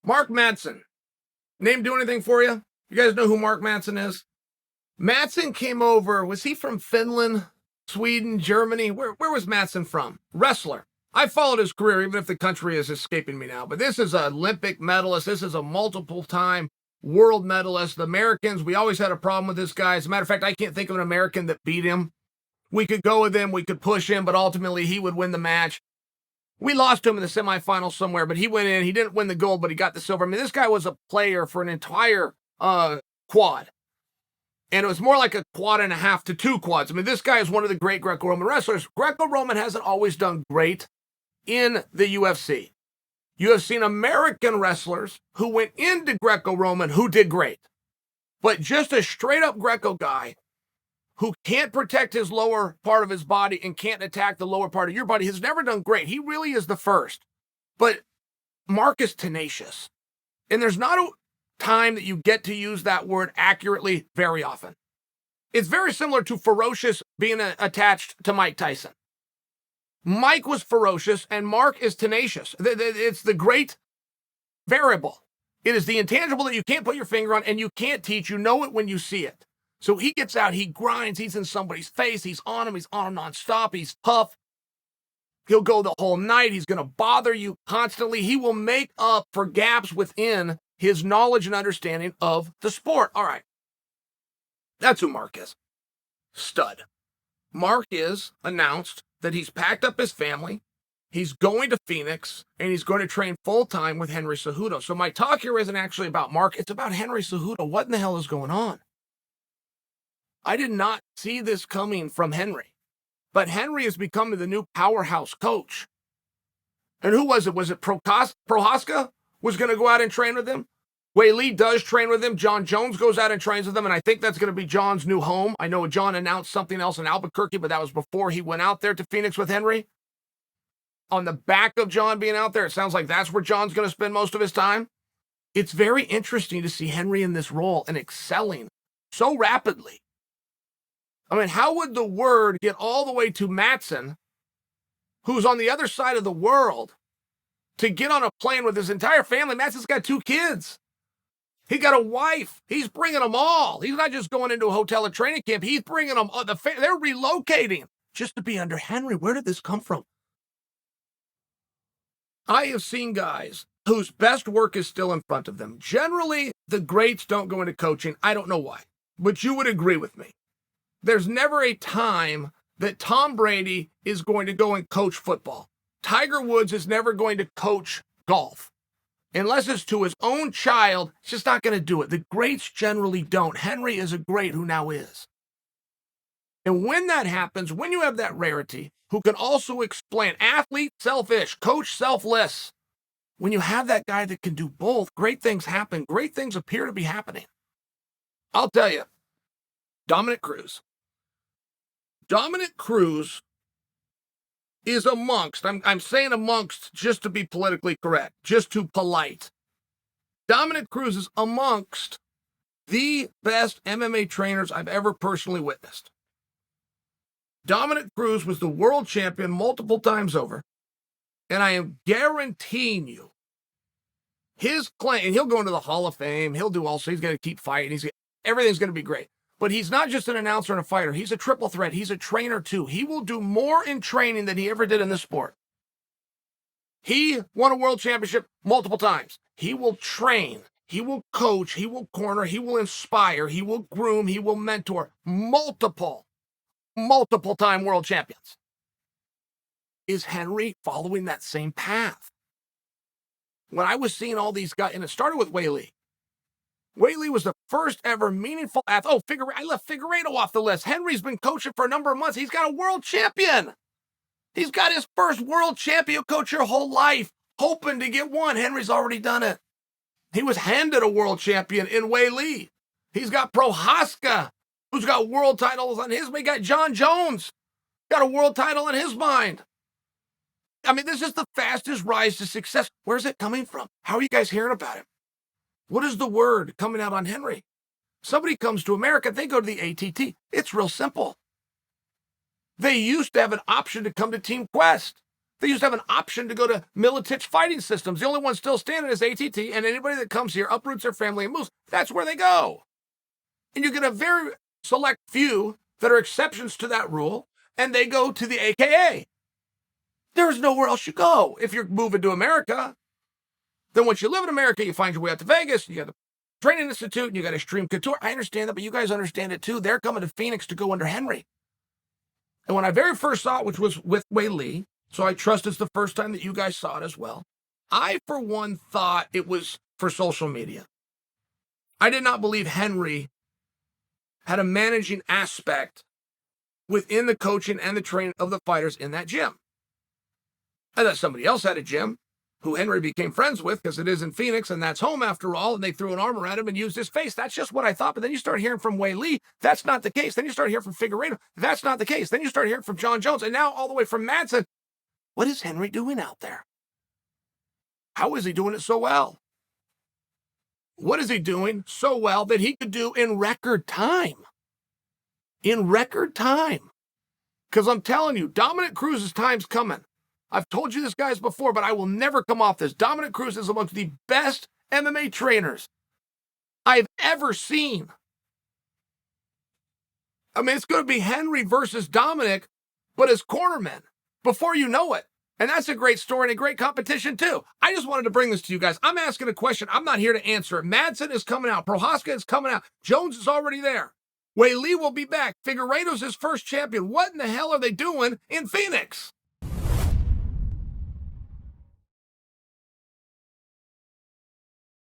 Mark Madsen. Name do anything for you? You guys know who Mark Madsen is? Madsen came over. Was he from Finland, Sweden, Germany? Where was Madsen from? Wrestler. I followed his career, even if the country is escaping me now. But this is an Olympic medalist. This is a multiple-time world medalist. The Americans, we always had a problem with this guy. As a matter of fact, I can't think of an American that beat him. We could go with him. We could push him, but ultimately he would win the match. We lost to him in the semifinals somewhere, but he went in. He didn't win the gold, but he got the silver. I mean, this guy was a player for an entire quad. And it was more like a quad and a half to two quads. I mean, this guy is one of the great Greco-Roman wrestlers. Greco-Roman hasn't always done great in the UFC. You have seen American wrestlers who went into Greco-Roman who did great. But just a straight-up Greco guy who can't protect his lower part of his body and can't attack the lower part of your body has never done great. He really is the first. But Mark is tenacious. And there's not a time that you get to use that word accurately very often. It's very similar to ferocious being attached to Mike Tyson. Mike was ferocious and Mark is tenacious. It's the great variable. It is the intangible that you can't put your finger on and you can't teach. You know it when you see it. So he gets out, he grinds, he's in somebody's face, he's on him nonstop, he's tough. He'll go the whole night, he's going to bother you constantly. He will make up for gaps within his knowledge and understanding of the sport. All right. That's who Mark is. Stud. Mark is announced that he's packed up his family, he's going to Phoenix, and he's going to train full-time with Henry Cejudo. So my talk here isn't actually about Mark, it's about Henry Cejudo. What in the hell is going on? I did not see this coming from Henry. But Henry is becoming the new powerhouse coach. And who was it? Was it Prohaska was going to go out and train with him? Weili does train with him. Jon Jones goes out and trains with him, and I think that's going to be Jon's new home. I know Jon announced something else in Albuquerque, but that was before he went out there to Phoenix with Henry. On the back of Jon being out there, it sounds like that's where Jon's going to spend most of his time. It's very interesting to see Henry in this role and excelling so rapidly. I mean, how would the word get all the way to Madsen, who's on the other side of the world, to get on a plane with his entire family? Madsen's got 2 kids. He got a wife. He's bringing them all. He's not just going into a hotel or training camp. He's bringing them. They're relocating just to be under Henry. Where did this come from? I have seen guys whose best work is still in front of them. Generally, the greats don't go into coaching. I don't know why, but you would agree with me. There's never a time that Tom Brady is going to go and coach football. Tiger Woods is never going to coach golf. Unless it's to his own child, he's just not going to do it. The greats generally don't. Henry is a great who now is. And when that happens, when you have that rarity, who can also explain athlete selfish, coach selfless, when you have that guy that can do both, great things happen. Great things appear to be happening. I'll tell you, Dominick Cruz. Dominick Cruz is amongst, I'm saying amongst just to be politically correct, just to polite. Dominick Cruz is amongst the best MMA trainers I've ever personally witnessed. Dominick Cruz was the world champion multiple times over, and I am guaranteeing you, his claim, and he'll go into the Hall of Fame, he'll do also, he's going to keep fighting, everything's going to be great. But he's not just an announcer and a fighter. He's a triple threat. He's a trainer, too. He will do more in training than he ever did in this sport. He won a world championship multiple times. He will train. He will coach. He will corner. He will inspire. He will groom. He will mentor multiple time world champions. Is Henry following that same path? When I was seeing all these guys, and it started with Weili. Weili was the first ever meaningful athlete. Oh, I left Figueiredo off the list. Henry's been coaching for a number of months. He's got a world champion. He's got his first world champion. Coach your whole life, hoping to get one. Henry's already done it. He was handed a world champion in Weili. He's got Prohaska, who's got world titles on his. We got Jon Jones, got a world title in his mind. I mean, this is the fastest rise to success. Where's it coming from? How are you guys hearing about it? What is the word coming out on Henry? Somebody comes to America, they go to the ATT. It's real simple. They used to have an option to come to Team Quest. They used to have an option to go to Militich Fighting Systems. The only one still standing is ATT, and anybody that comes here uproots their family and moves. That's where they go. And you get a very select few that are exceptions to that rule, and they go to the AKA. There's nowhere else you go. If you're moving to America, then once you live in America, you find your way out to Vegas, you got the Training Institute, and you got Extreme Couture. I understand that, but you guys understand it too. They're coming to Phoenix to go under Henry. And when I very first saw it, which was with Wei Lee, so I trust it's the first time that you guys saw it as well, I, for one, thought it was for social media. I did not believe Henry had a managing aspect within the coaching and the training of the fighters in that gym. I thought somebody else had a gym who Henry became friends with because it is in Phoenix and that's home after all, and they threw an arm around him and used his face. That's just what I thought. But then you start hearing from Wei Lee, that's not the case. Then you start hearing from Figueiredo, that's not the case. Then you start hearing from Jon Jones, and now all the way from Madsen. What is Henry doing out there? How is he doing it so well? What is he doing so well that he could do in record time? In record time. Because I'm telling you, Dominic Cruz's time's coming. I've told you this, guys, before, but I will never come off this. Dominic Cruz is amongst the best MMA trainers I've ever seen. I mean, it's going to be Henry versus Dominic, but as cornermen, before you know it. And that's a great story and a great competition, too. I just wanted to bring this to you guys. I'm asking a question. I'm not here to answer it. Madsen is coming out. Prohaska is coming out. Jones is already there. Wei Lee will be back. Figueiredo's his first champion. What in the hell are they doing in Phoenix?